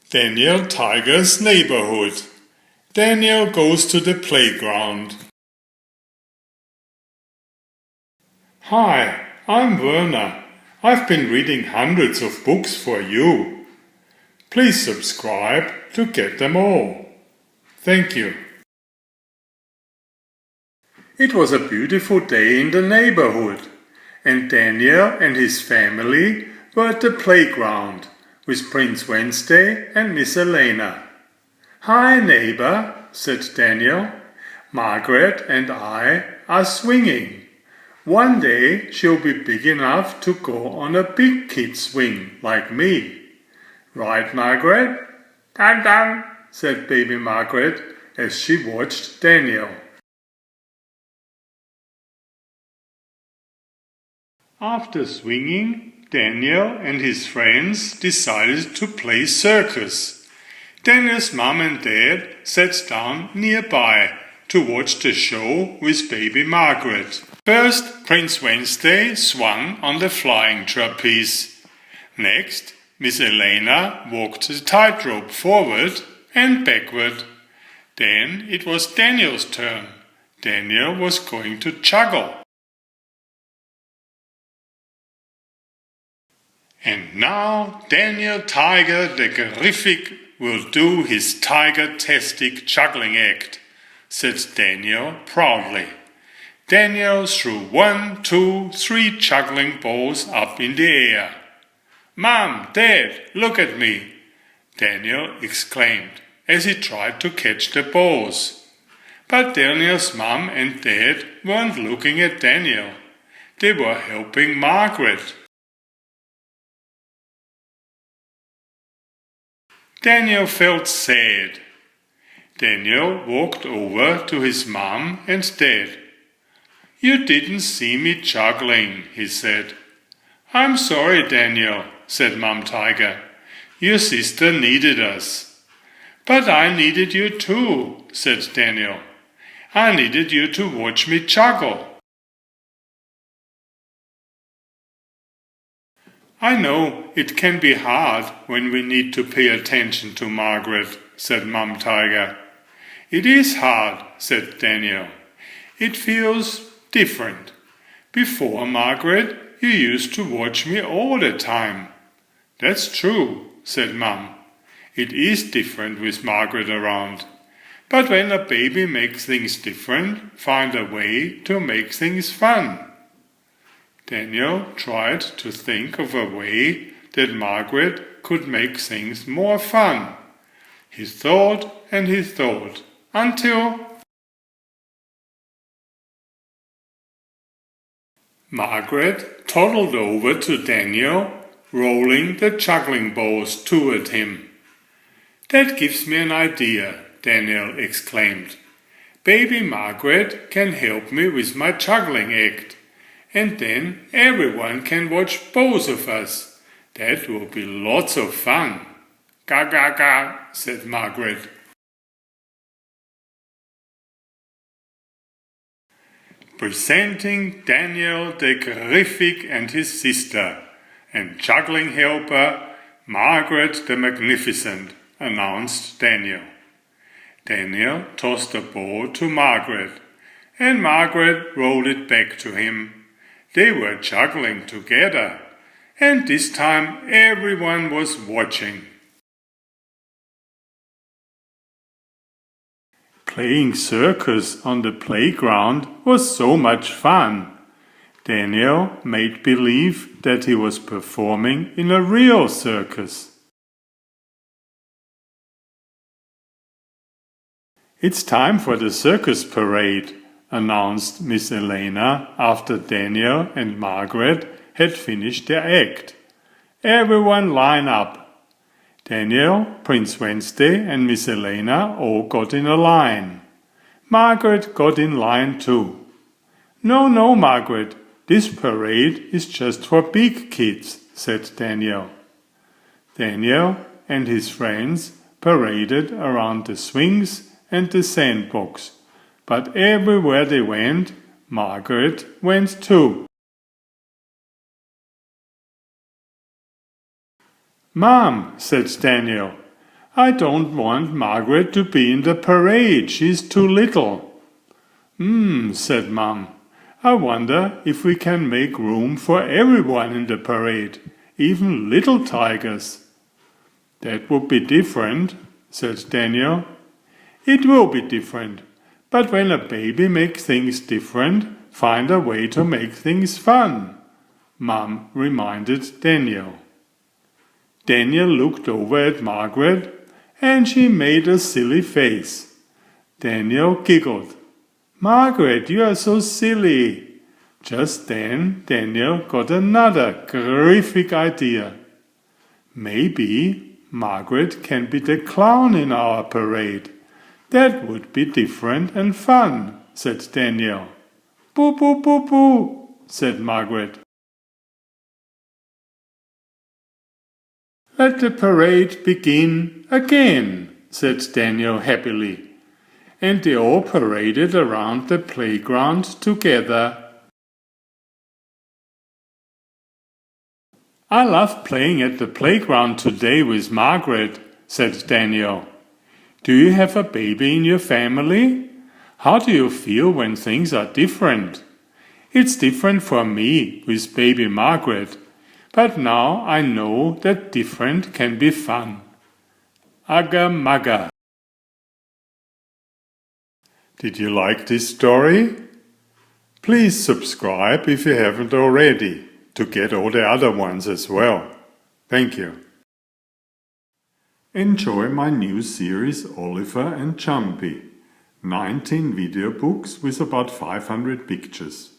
Daniel Tiger's neighborhood. Daniel goes to the playground. Hi, I'm Werner. I've been reading hundreds of books for you. Please subscribe to get them all. Thank you. It was a beautiful day in the neighborhood, and Daniel and his family were at the playground with Prince Wednesday and Miss Elena. "Hi, neighbor," said Daniel. "Margaret and I are swinging. One day she'll be big enough to go on a big kid swing like me. Right, Margaret?" "Dun dun," said baby Margaret as she watched Daniel. After swinging, Daniel and his friends decided to play circus. Daniel's mom and dad sat down nearby to watch the show with baby Margaret. First, Prince Wednesday swung on the flying trapeze. Next, Miss Elena walked the tightrope forward and backward. Then it was Daniel's turn. Daniel was going to juggle. "And now Daniel Tiger the Terrific will do his tiger-tastic juggling act," said Daniel proudly. Daniel threw 1, 2, 3 juggling balls up in the air. "Mom, Dad, look at me!" Daniel exclaimed as he tried to catch the balls. But Daniel's mom and dad weren't looking at Daniel. They were helping Margaret. Daniel felt sad. Daniel walked over to his mom and dad. "You didn't see me juggling," he said. "I'm sorry, Daniel," said Mom Tiger. "Your sister needed us." "But I needed you too," said Daniel. "I needed you to watch me juggle." "I know it can be hard when we need to pay attention to Margaret," said Mom Tiger. "It is hard," said Daniel. "It feels different. Before, Margaret, you used to watch me all the time." "That's true," said Mom. "It is different with Margaret around. But when a baby makes things different, find a way to make things fun." Daniel tried to think of a way that Margaret could make things more fun. He thought and he thought until Margaret toddled over to Daniel, rolling the juggling balls toward him. "That gives me an idea," Daniel exclaimed. "Baby Margaret can help me with my juggling act. And then everyone can watch both of us. That will be lots of fun." "Ga ga ga," said Margaret. Presenting Daniel the Terrific and his sister, and juggling helper Margaret the Magnificent, announced Daniel. Daniel tossed the ball to Margaret, and Margaret rolled it back to him. They were juggling together, and this time everyone was watching. Playing circus on the playground was so much fun. Daniel made believe that he was performing in a real circus. "It's time for the circus parade," announced Miss Elena after Daniel and Margaret had finished their act. "Everyone line up." Daniel, Prince Wednesday and Miss Elena all got in a line. Margaret got in line too. No, Margaret, this parade is just for big kids," said Daniel. Daniel and his friends paraded around the swings and the sandbox. But everywhere they went, Margaret went too. "Mom," said Daniel, I don't want Margaret to be in the parade. She's too little. Said Mum. I wonder if we can make room for everyone in the parade, even little tigers. That would be different, said Daniel. It will be different, but when a baby makes things different, find a way to make things fun, Mum reminded Daniel. Daniel looked over at Margaret and she made a silly face. Daniel giggled. Margaret, you are so silly. Just then Daniel got another terrific idea. Maybe Margaret can be the clown in our parade. That would be different and fun, said Daniel. Boo, boo, boo, boo, said Margaret. Let the parade begin again, said Daniel happily, and they all paraded around the playground together. I love playing at the playground today with Margaret, said Daniel. Do you have a baby in your family? How do you feel when things are different? It's different for me with baby Margaret, but now I know that different can be fun. Agga Magga. Did you like this story? Please subscribe if you haven't already, to get all the other ones as well. Thank you. Enjoy my new series Oliver and Jumpy. 19 video books with about 500 pictures.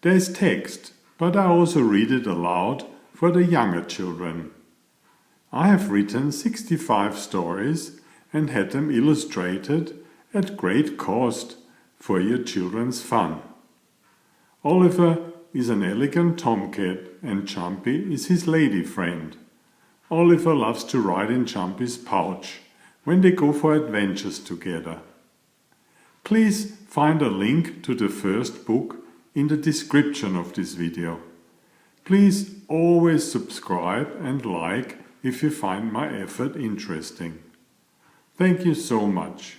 There's text, but I also read it aloud for the younger children. I have written 65 stories and had them illustrated at great cost for your children's fun. Oliver is an elegant tomcat and Jumpy is his lady friend. Oliver loves to ride in Jumpy's pouch when they go for adventures together. Please find a link to the first book in the description of this video. Please always subscribe and like if you find my effort interesting. Thank you so much.